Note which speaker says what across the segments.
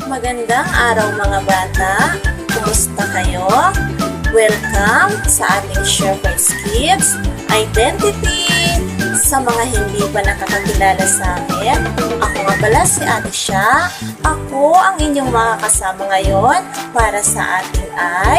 Speaker 1: Magandang araw mga bata! Kumusta kayo? Welcome sa ating SureVoice Kids Identity! Sa mga hindi pa nakakakilala sa amin, ako nga pala si Ate Sha. Ako ang inyong makakasama ngayon para sa ating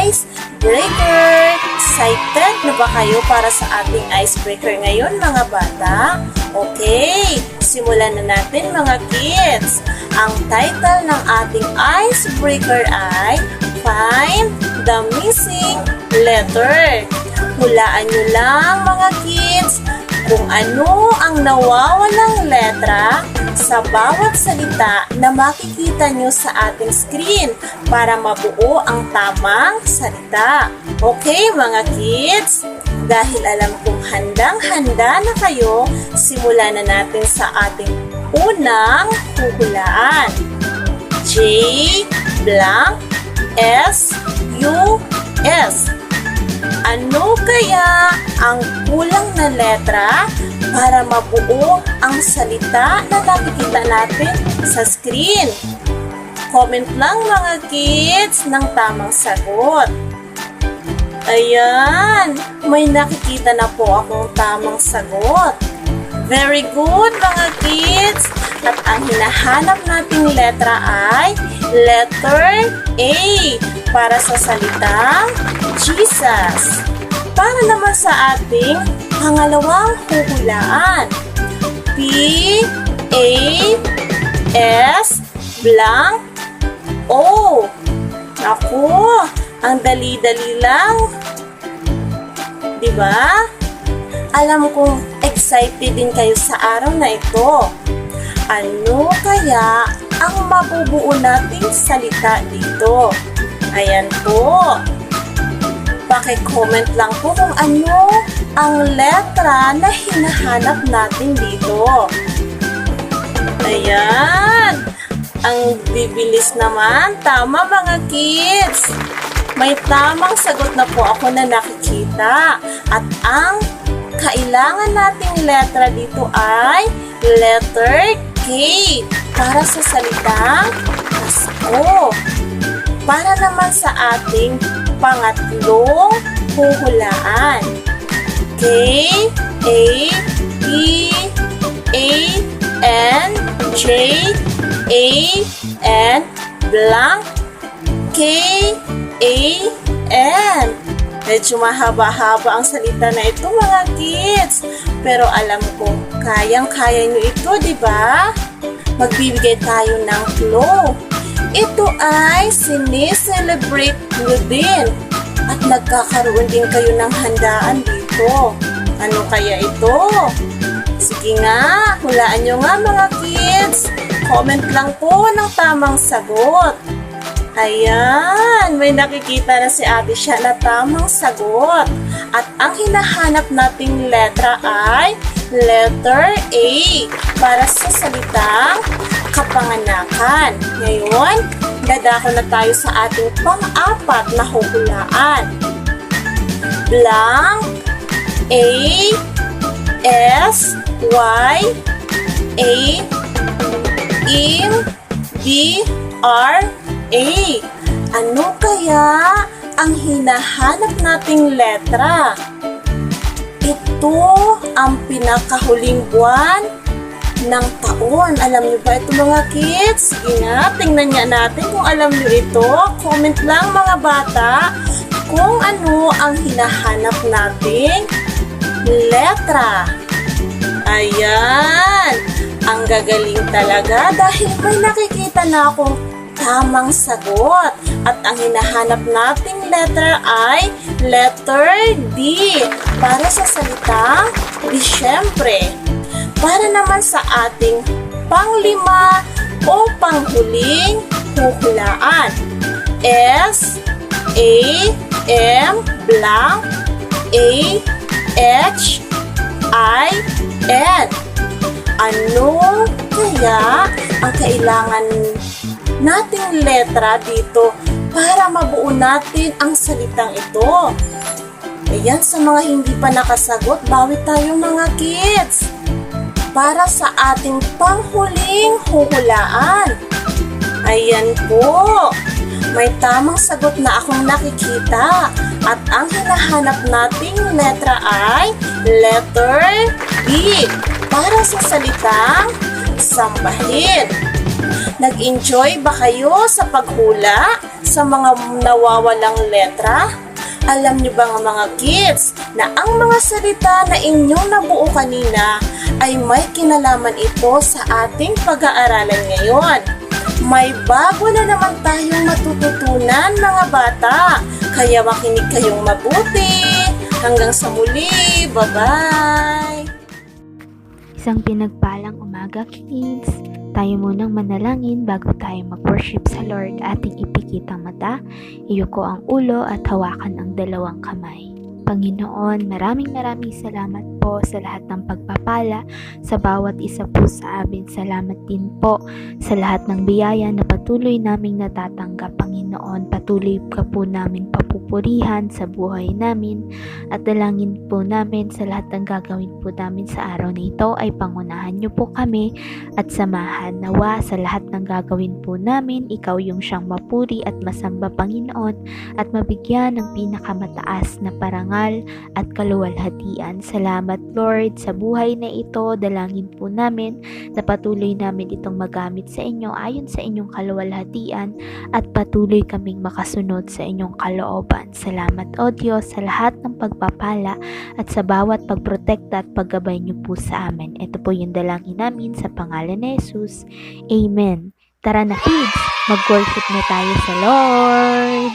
Speaker 1: icebreaker. Excited na ba kayo para sa ating icebreaker ngayon mga bata? Okay, simulan na natin mga kids. Ang title ng ating icebreaker ay Find the Missing Letter. Hulaan nyo lang mga kids kung ano ang nawawalang letra sa bawat salita na makikita nyo sa ating screen para mabuo ang tamang salita. Okay mga kids? Dahil alam kong handang-handa na kayo, simulan na natin sa ating unang huhulaan. J blank S U S. Ano kaya ang kulang na letra para mabuo ang salita na nakikita natin sa screen? Comment lang mga kids ng tamang sagot. Ayan, may nakikita na po akong tamang sagot. Very good mga kids! At ang hinahanap nating letra ay letter A para sa salitang Jesus. Para naman sa ating pangalawang huhulaan. P A S blank O. Ako, ang dali-dali lang. Diba? Alam kong excited din kayo sa araw na ito. Ano kaya ang mabubuo nating salita dito? Ayan po. Paki-comment lang po kung ano ang letra na hinahanap natin dito. Ayan. Ang bibilis naman. Tama mga kids. May tamang sagot na po ako na nakikita. At ang kailangan nating letra dito ay letter K para sa salitang Pasko. Para naman sa ating pangatlong huhulaan. K A P A N J A N blank K A N. Medyo mahaba-haba ang salita na ito mga kids. Pero alam ko, kayang-kaya nyo ito, di ba? Magbibigay tayo ng clue. Ito ay sineselebrate nyo din. At nagkakaroon din kayo ng handaan dito. Ano kaya ito? Sige nga, hulaan nyo nga mga kids. Comment lang po ng tamang sagot. Ayan, may nakikita na si Ate Sha na tamang sagot. At ang hinahanap nating letra ay letter A para sa salitang kapanganakan. Ngayon, dadako na tayo sa ating pang-apat na huhulaan. Blank A S, Y, A, M, B, R, A. Ano kaya ang hinahanap nating letra? Ito ang pinakahuling buwan ng taon. Alam niyo ba ito mga kids? Sige nga, tingnan nga natin kung alam niyo ito. Comment lang mga bata kung ano ang hinahanap nating letra. Ayan! Ang gagaling talaga dahil may nakikita na akong tamang sagot. At ang hinahanap nating letter ay letter D para sa salitang Disyembre. Para naman sa ating panglima o panghuling huhulaan. S, A, M, blank, A, H, I, N. Ano kaya ang kailangan nating letra dito para mabuo natin ang salitang ito? Ayan, sa mga hindi pa nakasagot, bawi tayo mga kids. Para sa ating panghuling huhulaan. Ayan po. May tamang sagot na akong nakikita. At ang hinahanap nating letra ay letter B. Para sa salitang sambahin. Nag-enjoy ba kayo sa paghula sa mga nawawalang letra? Alam niyo ba mga kids na ang mga salita na inyong nabuo kanina ay may kinalaman ito sa ating pag-aaralan ngayon? May bago na naman tayong matututunan mga bata, kaya makinig kayong mabuti. Hanggang sa muli, bye-bye!
Speaker 2: Isang pinagpalang umaga kids. Tayo munang manalangin bago tayo mag-worship sa Lord. Ating ipikit ang mata, iyuko ang ulo at hawakan ang dalawang kamay. Panginoon, maraming salamat po sa lahat ng pagpapala sa bawat isa po sa amin. Salamat din po sa lahat ng biyaya na patuloy naming natatanggap, Panginoon. Patuloy ka po namin papupurihan sa buhay namin at dalangin po namin sa lahat ng gagawin po namin sa araw na ito ay pangunahan niyo po kami at samahan. Nawa sa lahat ng gagawin po namin, ikaw yung siyang mapuri at masamba, Panginoon, at mabigyan ng pinakamataas na parangal at kaluwalhatian. Salamat Lord sa buhay na ito. Dalangin po namin na patuloy namin itong magamit sa inyo ayon sa inyong kaluwalhatian at patuloy kaming makasunod sa inyong kalooban. Salamat o Diyos sa lahat ng pagpapala at sa bawat pagprotekta at paggabay niyo po sa amin. Ito po yung dalangin namin sa pangalan ni Jesus. Amen. Tara na kids, mag-worship na tayo sa Lord.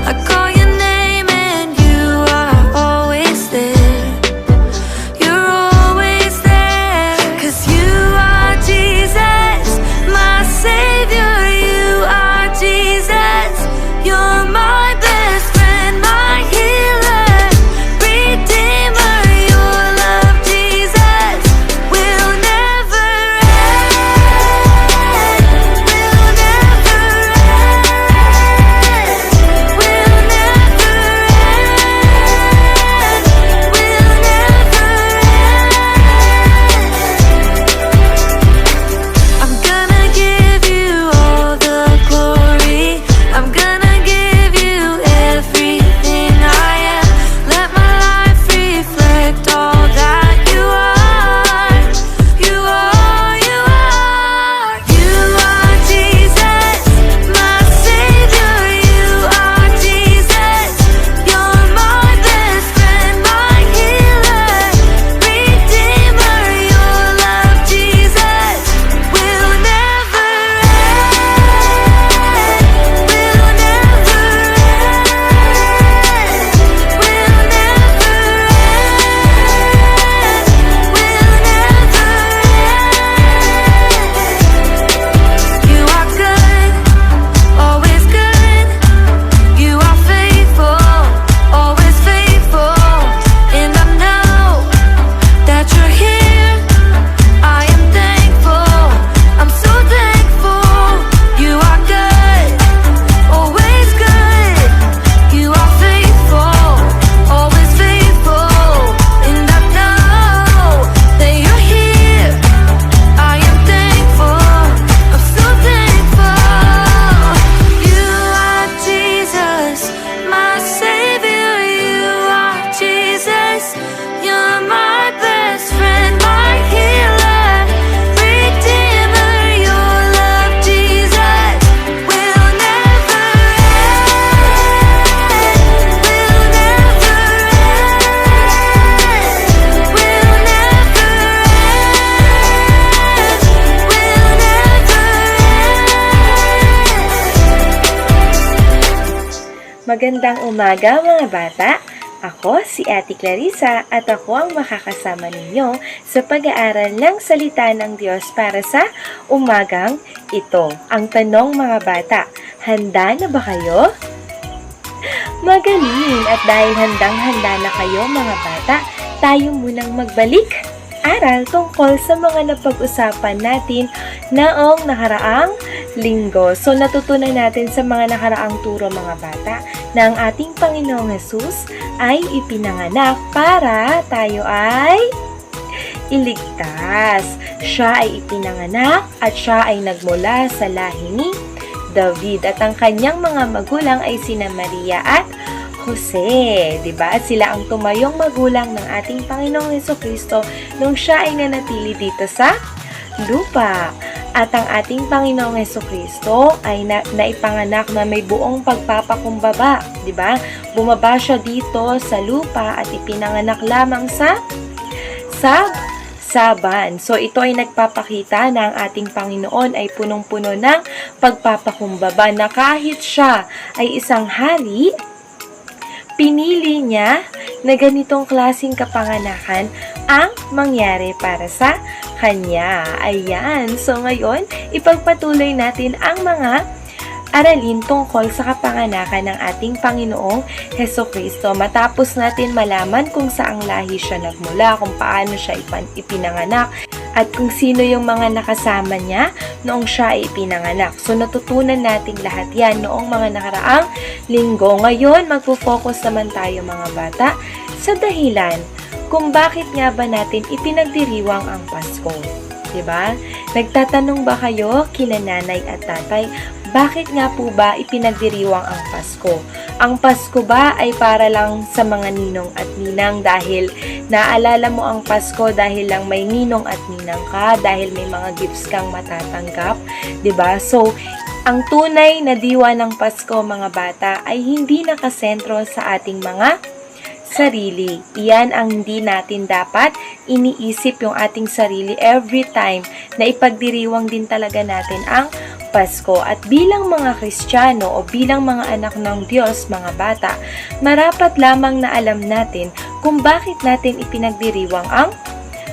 Speaker 3: I call your name and you
Speaker 1: Magandang umaga mga bata! Ako si Ate Clarissa at ako ang makakasama ninyo sa pag-aaral ng salita ng Diyos para sa umagang ito. Ang tanong mga bata, handa na ba kayo? Magaling! At dahil handang-handa na kayo mga bata, tayo munang magbalik aral tungkol sa mga napag-usapan natin noong nakaraang linggo. So natutunan natin sa mga nakaraang turo mga bata na ang ating Panginoong Hesus ay ipinanganak para tayo ay iligtas. Siya ay ipinanganak at siya ay nagmula sa lahi ni David at ang kanyang mga magulang ay sina Maria at Jose, diba? At sila ang tumayong magulang ng ating Panginoong Hesukristo nung siya ay nanatili dito sa lupa. At ang ating Panginoong Hesukristo ay naipanganak na may buong pagpapakumbaba, diba? Bumaba siya dito sa lupa at ipinanganak lamang sa saban. So ito ay nagpapakita na ang ating Panginoon ay punong-puno ng pagpapakumbaba na kahit siya ay isang hari, pinili niya na ganitong klaseng kapanganakan ang mangyari para sa kanya. Ayan. So ngayon, ipagpatuloy natin ang mga aralin tungkol sa kapanganakan ng ating Panginoong Hesukristo. Matapos natin malaman kung saang lahi siya nagmula, kung paano siya ipinanganak, at kung sino yung mga nakasama niya noong siya ay ipinanganak. So, natutunan natin lahat yan noong mga nakaraang linggo. Ngayon, magpo-focus naman tayo mga bata sa dahilan kung bakit nga ba natin ipinagdiriwang ang Pasko. Diba? Nagtatanong ba kayo kina nanay at tatay, bakit nga po ba ipinagdiriwang ang Pasko? Ang Pasko ba ay para lang sa mga ninong at ninang dahil naalala mo ang Pasko dahil lang may ninong at ninang ka, dahil may mga gifts kang matatanggap, 'di ba? So, ang tunay na diwa ng Pasko mga bata ay hindi nakasentro sa ating mga sarili. Iyan ang hindi natin dapat iniisip yung ating sarili every time na ipagdiriwang din talaga natin ang Pasko. At bilang mga Kristiyano o bilang mga anak ng Diyos, mga bata, marapat lamang na alam natin kung bakit natin ipinagdiriwang ang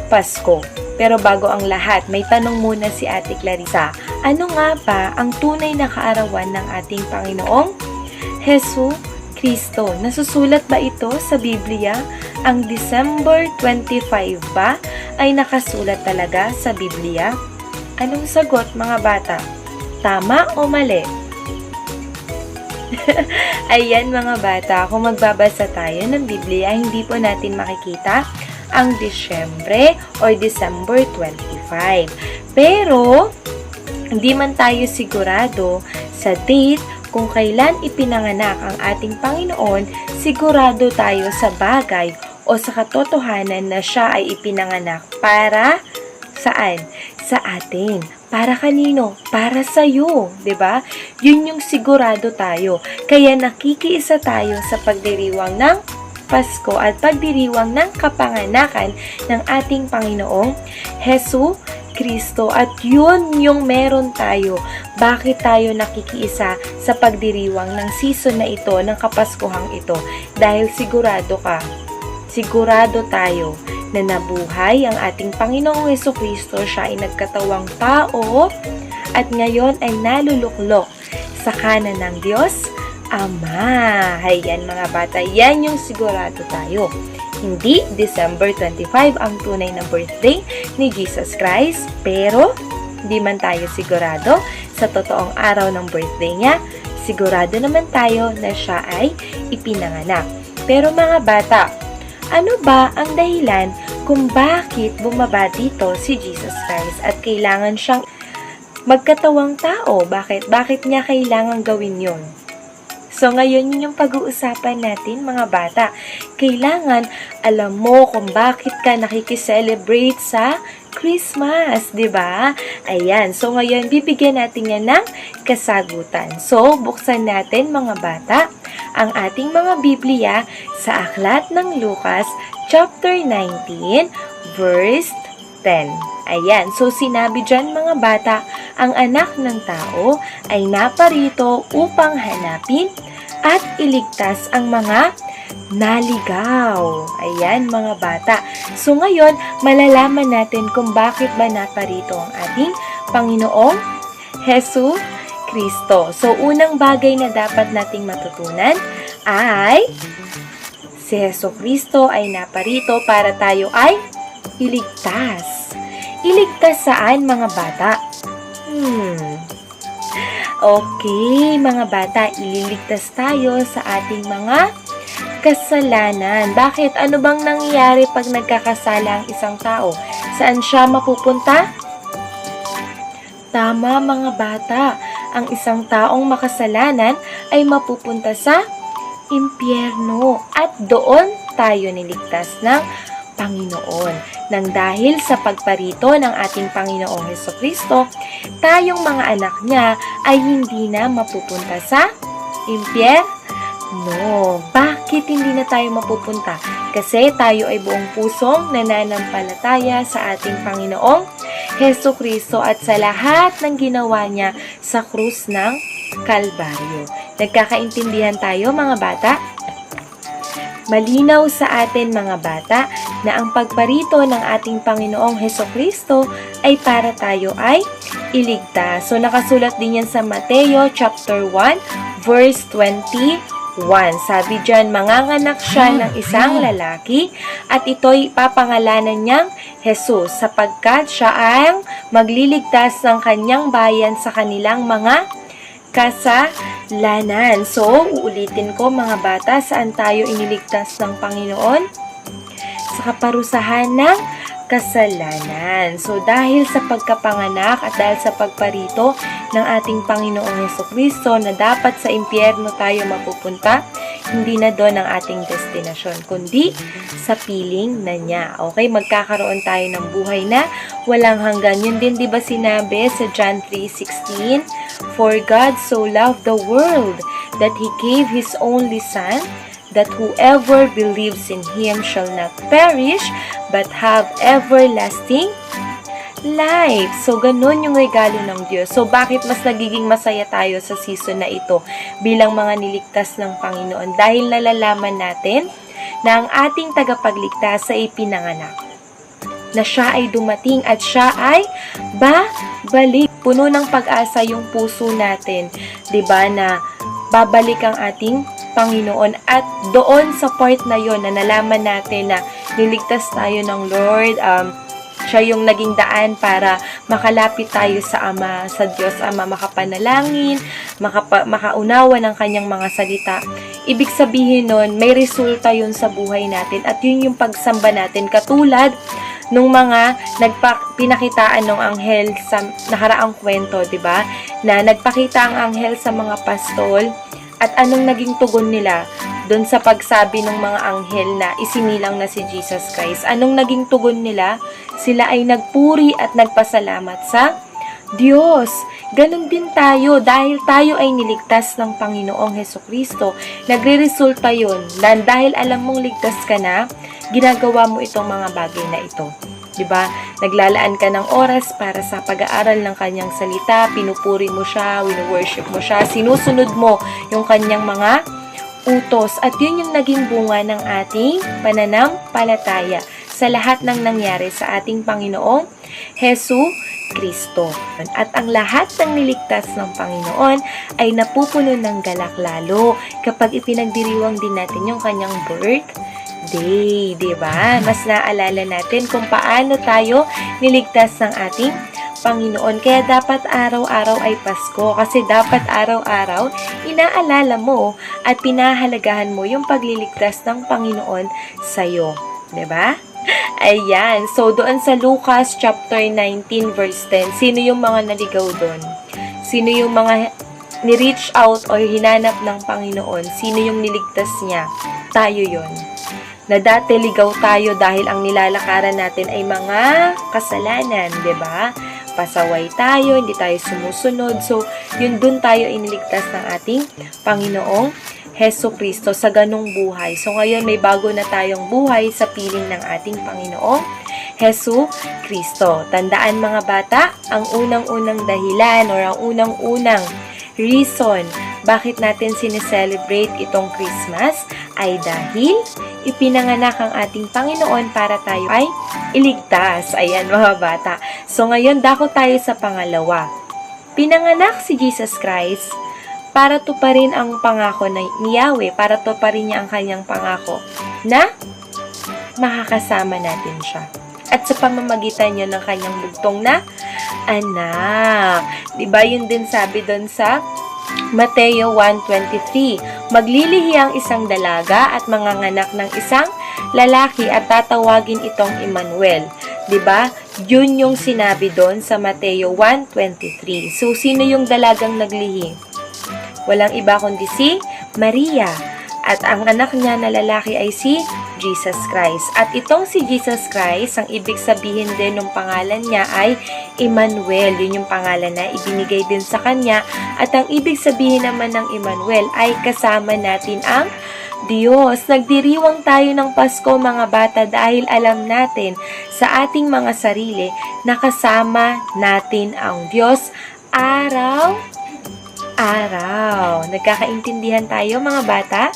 Speaker 1: Pasko. Pero bago ang lahat, may tanong muna si Ate Clarissa. Ano nga ba ang tunay na kaarawan ng ating Panginoong Hesukristo? Nasusulat ba ito sa Biblia? Ang December 25 ba ay nakasulat talaga sa Biblia? Anong sagot mga bata? Tama o mali? Ayan mga bata, kung magbabasa tayo ng Biblia, hindi po natin makikita ang Disyembre or December 25. Pero, hindi man tayo sigurado sa date kung kailan ipinanganak ang ating Panginoon, sigurado tayo sa bagay o sa katotohanan na siya ay ipinanganak para saan? Sa atin. Para kanino? Para sa'yo. 'Di ba? Yun yung sigurado tayo. Kaya nakikiisa tayo sa pagdiriwang ng Pasko at pagdiriwang ng kapanganakan ng ating Panginoong Hesukristo. At yun yung meron tayo. Bakit tayo nakikiisa sa pagdiriwang ng season na ito, ng Kapaskuhang ito? Dahil sigurado tayo na nabuhay ang ating Panginoong Hesukristo. Siya ay nagkatawang tao at ngayon ay naluluklok sa kanan ng Diyos Ama. Ayan mga bata, yan yung sigurado tayo. Hindi December 25 ang tunay na birthday ni Jesus Christ, pero di man tayo sigurado sa totoong araw ng birthday niya, sigurado naman tayo na siya ay ipinanganak. Pero mga bata, ano ba ang dahilan kung bakit bumaba dito si Jesus Christ at kailangan siyang magkatawang tao? Bakit niya kailangan gawin yon? So ngayon yun yung pag-uusapan natin mga bata. Kailangan alam mo kung bakit ka nakikiselebrate sa Christmas, di ba? Ayan, so ngayon bibigyan natin yan ng kasagutan. So buksan natin mga bata ang ating mga Biblia sa Aklat ng Lucas chapter 19 verse 10. Ayan, so sinabi dyan mga bata, ang anak ng tao ay naparito upang hanapin
Speaker 3: at iligtas ang mga naligaw. Ayan mga bata. So ngayon, malalaman natin kung bakit ba naparito ang ating Panginoong Hesus Kristo. So unang bagay na dapat nating matutunan ay si Hesus Kristo ay naparito para tayo ay iligtas. Iligtas saan mga bata? Okay, mga bata, ililigtas tayo sa ating mga kasalanan. Bakit? Ano bang nangyayari pag nagkakasala ang isang tao? Saan siya mapupunta? Tama mga bata, ang isang taong makasalanan ay mapupunta sa impyerno at doon tayo niligtas ng Panginoon. Nang dahil sa pagparito ng ating Panginoong Hesukristo, tayong mga anak niya ay hindi na mapupunta sa impyerno. Bakit hindi na tayo mapupunta? Kasi tayo ay buong pusong nananampalataya sa ating Panginoong Hesukristo at sa lahat ng ginawa niya sa krus ng Kalbaryo. Nagkakaintindihan tayo mga bata? Malinaw sa atin mga bata na ang pagparito ng ating Panginoong Hesukristo ay para tayo ay iligtas. So nakasulat din yan sa Mateo chapter 1 verse 21. Sabi diyan, manganganak siya ng isang lalaki at ito'y papangalanan niyang Jesus sapagkat siya ang magliligtas ng kanyang bayan sa kanilang mga kasalanan. So, uulitin ko mga bata, saan tayo iniligtas ng Panginoon? Sa kaparusahan ng kasalanan. So, dahil sa pagkapanganak at dahil sa pagparito ng ating Panginoong Hesukristo na dapat sa impyerno tayo mapupunta, hindi na doon ang ating destinasyon, kundi sa piling na niya. Okay, magkakaroon tayo ng buhay na walang hanggan. Yun din, di ba sinabi sa John 3:16? For God so loved the world that He gave His only Son, that whoever believes in Him shall not perish, but have everlasting life. So, ganun yung regalo ng Diyos. So, bakit mas nagiging masaya tayo sa season na ito bilang mga niligtas ng Panginoon? Dahil nalalaman natin na ang ating tagapagligtas ay ipinanganak, na siya ay dumating at siya ay babalik. Puno ng pag-asa yung puso natin, 'di ba, na babalik ang ating Panginoon. At doon sa part na yon na nalaman natin na niligtas tayo ng Lord, siya yung naging daan para makalapit tayo sa Ama, sa Diyos Ama, makapanalangin, makaunawa ng kanyang mga salita. Ibig sabihin nun, may resulta yun sa buhay natin at yun yung pagsamba natin. Katulad nung mga pinakitaan ng anghel sa nakaraang kwento, 'di ba? Na nagpakita ang anghel sa mga pastol at anong naging tugon nila doon sa pagsabi ng mga anghel na isinilang na si Jesus Christ. Anong naging tugon nila? Sila ay nagpuri at nagpasalamat sa Diyos. Ganon din tayo dahil tayo ay niligtas ng Panginoong Hesukristo. Nagre-resulta yun na dahil alam mong ligtas ka na, ginagawa mo itong mga bagay na ito. Diba? Naglalaan ka ng oras para sa pag-aaral ng kanyang salita, pinupuri mo siya, wino-worship mo siya, sinusunod mo yung kanyang mga utos. At yun yung naging bunga ng ating pananampalataya sa lahat ng nangyari sa ating Panginoong Hesukristo. At ang lahat ng niligtas ng Panginoon ay napupuno ng galak lalo kapag ipinagdiriwang din natin yung kanyang birthday, di ba? Mas naalala natin kung paano tayo niligtas ng ating Panginoon. Kaya dapat araw-araw ay Pasko kasi dapat araw-araw inaalala mo at pinahalagahan mo yung pagliligtas ng Panginoon sa'yo. Di ba? Ayan. So, doon sa Lucas chapter 19 verse 10, sino yung mga naligaw doon? Sino yung mga ni-reach out o hinanap ng Panginoon? Sino yung niligtas niya? Tayo yon. Na dati ligaw tayo dahil ang nilalakaran natin ay mga kasalanan, 'di ba? Pasaway tayo, hindi tayo sumusunod. So, yun dun tayo iniligtas ng ating Panginoong Hesukristo sa ganong buhay. So, ngayon may bago na tayong buhay sa piling ng ating Panginoong Hesukristo. Tandaan mga bata, ang unang-unang dahilan o ang unang-unang reason Bakit natin sineselebrate itong Christmas? Ay dahil ipinanganak ang ating Panginoon para tayo ay iligtas. Ayan mga bata. So ngayon, dako tayo sa pangalawa. Pinanganak si Jesus Christ para tuparin ang pangako ni Yahweh, para tuparin niya ang kanyang pangako na makakasama natin siya. At sa pamamagitan niya ng kanyang bugtong na anak. Diba yun din sabi doon sa Mateo 1:23, maglilihi ang isang dalaga at manganganak ng isang lalaki at tatawagin itong Emmanuel. 'Di ba? Yun yung sinabi doon sa Mateo 1:23. So sino yung dalagang naglihi? Walang iba kundi si Maria. At ang anak niya na lalaki ay si Jesus Christ. At itong si Jesus Christ, ang ibig sabihin din ng pangalan niya ay Emmanuel. Yun yung pangalan na ibinigay din sa kanya. At ang ibig sabihin naman ng Emmanuel ay kasama natin ang Diyos. Nagdiriwang tayo ng Pasko mga bata dahil alam natin sa ating mga sarili na kasama natin ang Diyos araw-araw. Nagkakaintindihan tayo mga bata?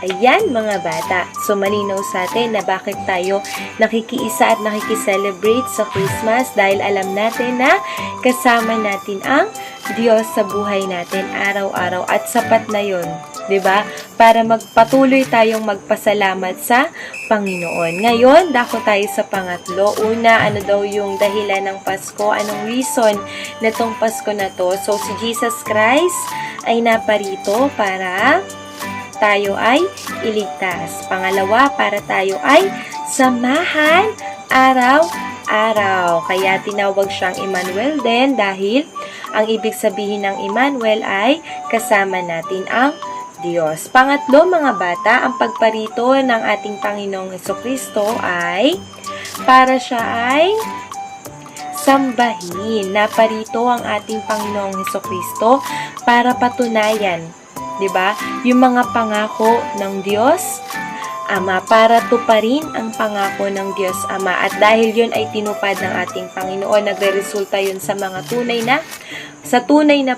Speaker 3: Ayan mga bata, so malinaw sa atin na bakit tayo nakikiisa at nakikiselebrate sa Christmas dahil alam natin na kasama natin ang Diyos sa buhay natin araw-araw at sapat na yun, 'di ba? Para magpatuloy tayong magpasalamat sa Panginoon. Ngayon, dako tayo sa pangatlo. Una, ano daw yung dahilan ng Pasko? Anong reason na tong Pasko na to? So, si Jesus Christ ay naparito para tayo ay iligtas. Pangalawa, para tayo ay samahan araw-araw. Kaya tinawag siyang Emmanuel din dahil ang ibig sabihin ng Emmanuel ay kasama natin ang Diyos. Pangatlo mga bata, ang pagparito ng ating Panginoong Hesukristo ay para siya ay sambahin. Naparito ang ating Panginoong Hesukristo para patunayan, 'di ba? Yung mga pangako ng Diyos Ama, para tuparin ang pangako ng Diyos Ama. At dahil yun ay tinupad ng ating Panginoon, nagre-resulta yun sa mga tunay na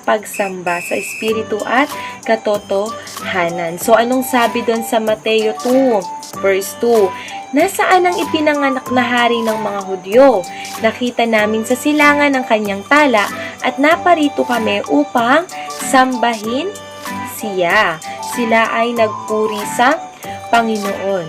Speaker 3: pagsamba sa Espiritu at katotohanan. So, anong sabi doon sa Mateo 2, verse 2? Nasaan ang ipinanganak na hari ng mga Hudyo? Nakita namin sa silangan ng kanyang tala at naparito kami upang sambahin siya. Sila ay nagpuri sa Panginoon.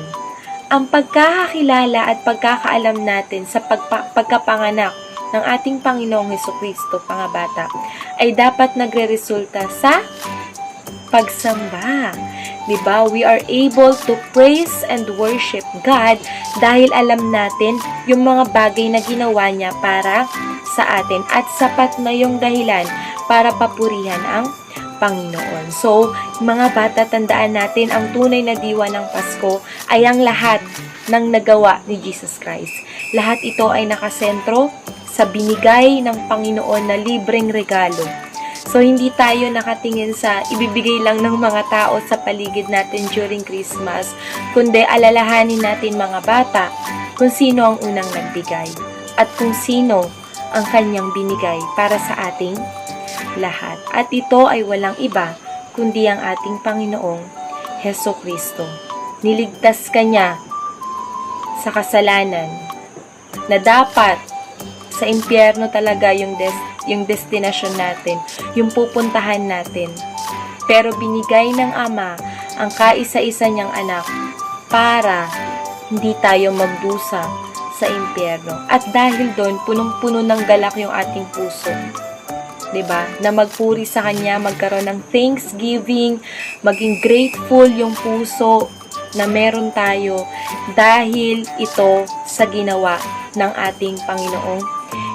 Speaker 3: Ang pagkakakilala at pagkakaalam natin sa pagkapanganak ng ating Panginoong Hesukristo, mga bata, ay dapat nagre-resulta sa pagsamba. Diba? We are able to praise and worship God dahil alam natin yung mga bagay na ginawa niya para sa atin at sapat na yung dahilan para papurihan ang Panginoon. So, mga bata, tandaan natin ang tunay na diwa ng Pasko ay ang lahat ng nagawa ni Jesus Christ. Lahat ito ay nakasentro sa binigay ng Panginoon na libreng regalo. So, hindi tayo nakatingin sa ibibigay lang ng mga tao sa paligid natin during Christmas, kundi alalahanin natin mga bata kung sino ang unang nagbigay at kung sino ang kanyang binigay para sa ating lahat. At ito ay walang iba kundi ang ating Panginoong Hesukristo. Niligtas ka niya sa kasalanan na dapat sa impyerno talaga yung destination natin, yung pupuntahan natin. Pero binigay ng Ama ang kaisa-isa niyang anak para hindi tayo magdusa sa impyerno. At dahil doon, punong-puno ng galak yung ating puso. 'Di ba? Na magpuri sa kanya, magkaroon ng thanksgiving, maging grateful yung puso na meron tayo dahil ito sa ginawa ng ating Panginoong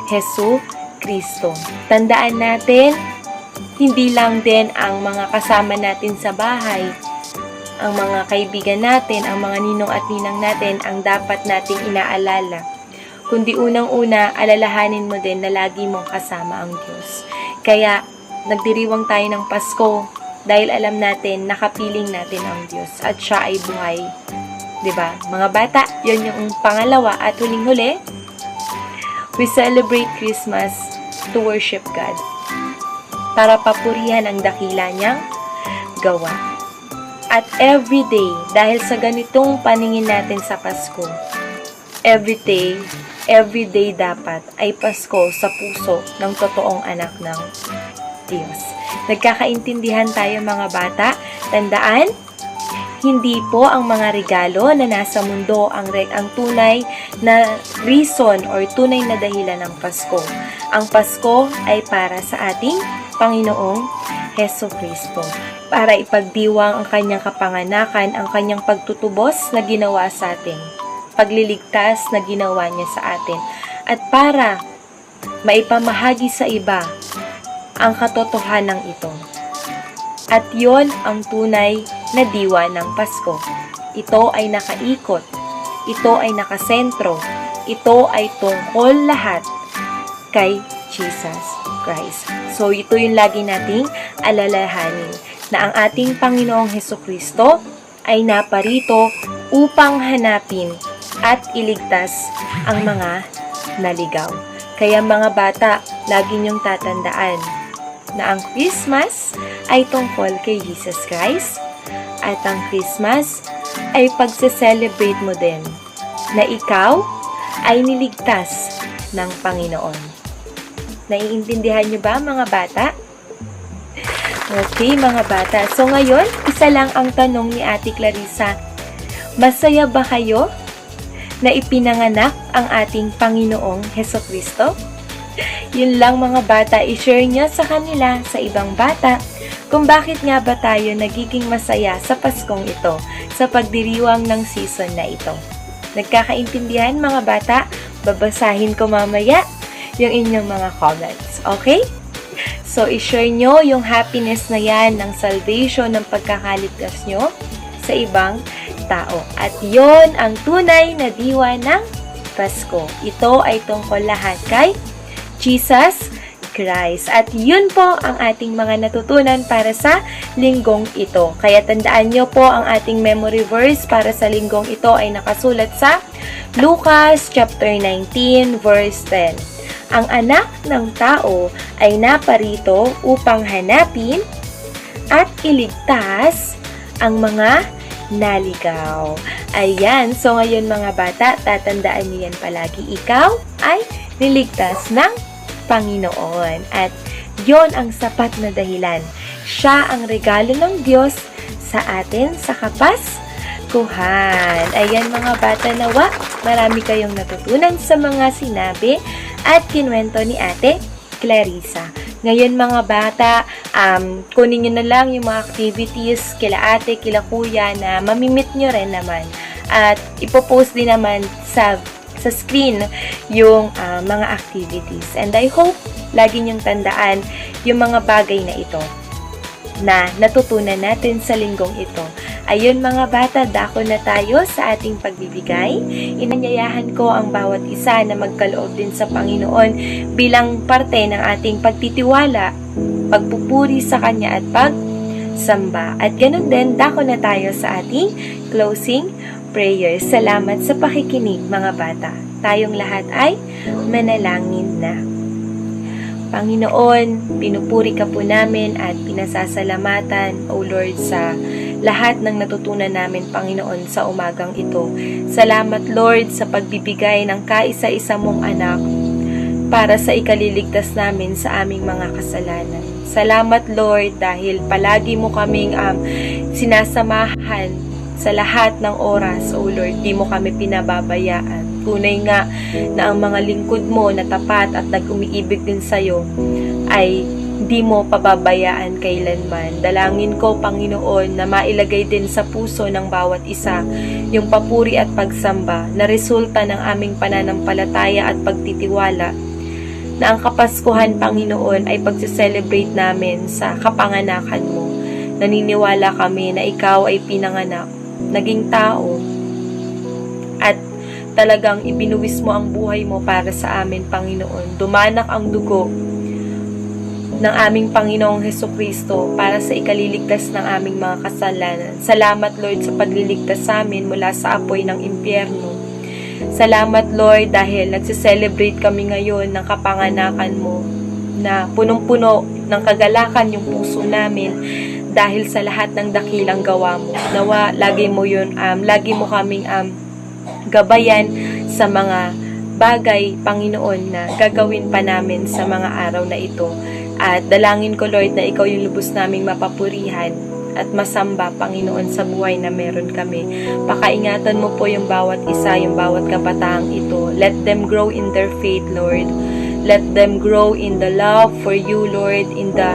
Speaker 3: Hesukristo. Tandaan natin, hindi lang din ang mga kasama natin sa bahay, ang mga kaibigan natin, ang mga ninong at ninang natin ang dapat nating inaalala. Kundi unang-una, alalahanin mo din na lagi mong kasama ang Diyos. Kaya, nagdiriwang tayo ng Pasko dahil alam natin, nakapiling natin ang Diyos at siya ay buhay. 'Di ba? Mga bata, yun yung pangalawa at huling-huli, we celebrate Christmas to worship God. para papurihan ang dakila niyang gawa. At everyday, dahil sa ganitong paningin natin sa Pasko, everyday dapat ay Pasko sa puso ng totoong anak ng Diyos. Nagkakaintindihan tayo mga bata? Tandaan, hindi po ang mga regalo na nasa mundo ang tunay na reason or tunay na dahilan ng Pasko. Ang Pasko ay para sa ating Panginoong Heso Kristo, para ipagdiwang ang kanyang kapanganakan, ang kanyang pagtutubos na ginawa sa atin, pagliligtas na ginawa niya sa atin, at para maipamahagi sa iba ang katotohanan ito. At yon ang tunay na diwa ng Pasko. Ito ay nakaikot, ito ay nakasentro, ito ay tungkol lahat kay Jesus Christ. So ito yung lagi nating alalahanin, na ang ating Panginoong Hesukristo ay naparito upang hanapin at iligtas ang mga naligaw. Kaya mga bata, lagi niyong tatandaan na ang Christmas ay tungkol kay Jesus Christ, at ang Christmas ay pagse-celebrate mo din na ikaw ay niligtas ng Panginoon. Naiintindihan niyo ba mga bata? Okay mga bata, so ngayon, isa lang ang tanong ni Ate Clarissa. Masaya ba kayo na ipinanganak ang ating Panginoong Hesukristo? Yun lang mga bata, i-share nyo sa kanila, sa ibang bata, kung bakit nga ba tayo nagiging masaya sa Paskong ito, sa pagdiriwang ng season na ito. Nagkakaintindihan mga bata? Babasahin ko mamaya yung inyong mga comments, okay? So, i-share nyo yung happiness na yan ng salvation, ng pagkakaligtas nyo sa ibang tao. At yon ang tunay na diwa ng Pasko. Ito ay tungkol lahat kay Jesus Christ. At yun po ang ating mga natutunan para sa linggong ito. Kaya tandaan nyo po ang ating memory verse para sa linggong ito ay nakasulat sa Lucas chapter 19 verse 10. Ang anak ng tao ay naparito upang hanapin at iligtas ang mga naligaw. Ayan, so ngayon mga bata, tatandaan niyo yan palagi. Ikaw ay niligtas ng Panginoon. At yon ang sapat na dahilan. Siya ang regalo ng Diyos sa atin sa Kapaskuhan. Ayan mga bata, nawa, marami kayong natutunan sa mga sinabi at kinwento ni Ate Clarissa. Ngayon mga bata, kunin nyo na lang yung mga activities kila ate, kila kuya na mamimit nyo rin naman. At ipopost din naman sa screen yung mga activities. And I hope lagi nyong tandaan yung mga bagay na ito na natutunan natin sa linggong ito. Ayun mga bata, dako na tayo sa ating pagbibigay. Inanyayahan ko ang bawat isa na magkaloob din sa Panginoon bilang parte ng ating pagtitiwala, pagpupuri sa Kanya at pagsamba. At ganun din, dako na tayo sa ating closing prayer. Salamat sa pakikinig mga bata. Tayong lahat ay manalangin na. Panginoon, pinupuri ka po namin at pinasasalamatan, O Lord, sa lahat ng natutunan namin, Panginoon, sa umagang ito. Salamat, Lord, sa pagbibigay ng kaisa-isa mong anak para sa ikaliligtas namin sa aming mga kasalanan. Salamat, Lord, dahil palagi mo kaming sinasamahan sa lahat ng oras, O Lord. Di mo kami pinababayaan. Tunay nga na ang mga lingkod mo na tapat at nag-umiibig din sa'yo ay di mo pababayaan kailanman. Dalangin ko, Panginoon, na mailagay din sa puso ng bawat isa yung papuri at pagsamba na resulta ng aming pananampalataya at pagtitiwala na ang Kapaskuhan, Panginoon, ay pagse-celebrate namin sa kapanganakan mo. Naniniwala kami na ikaw ay pinanganak, naging tao, at talagang ibinuwis mo ang buhay mo para sa amin, Panginoon. Dumanak ang dugo ng aming Panginoong Hesukristo para sa ikaliligtas ng aming mga kasalanan. Salamat, Lord, sa pagliligtas sa amin mula sa apoy ng impyerno. Salamat, Lord, dahil nagse-celebrate kami ngayon ng kapanganakan mo. na punong-puno ng kagalakan yung puso namin dahil sa lahat ng dakilang gawa mo. Nawa, lagi mo kaming gabayan sa mga bagay, Panginoon, na gagawin pa namin sa mga araw na ito. At dalangin ko, Lord, na ikaw yung lubos naming mapapurihan at masamba, Panginoon, sa buhay na meron kami. Pakaingatan mo po yung bawat isa, yung bawat kabataang ito. Let them grow in their faith, Lord. Let them grow in the love for you, Lord, in the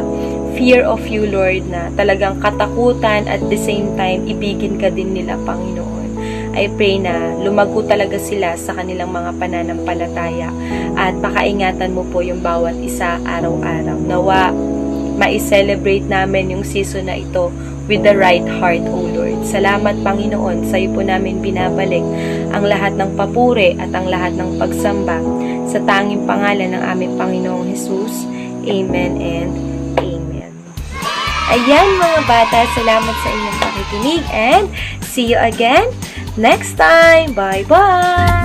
Speaker 3: fear of you, Lord, na talagang katakutan at the same time, ibigin ka din nila, Panginoon. I pray na lumago talaga sila sa kanilang mga pananampalataya at pakaingatan mo po yung bawat isa araw-araw. Nawa, ma-celebrate namin yung season na ito with the right heart, O Lord. Salamat, Panginoon. Sa iyo po namin binabalik ang lahat ng papuri at ang lahat ng pagsamba sa tanging pangalan ng aming Panginoong Jesus. Amen and Amen. Ayan mga bata, salamat sa inyong pakikinig and see you again next time. Bye-bye!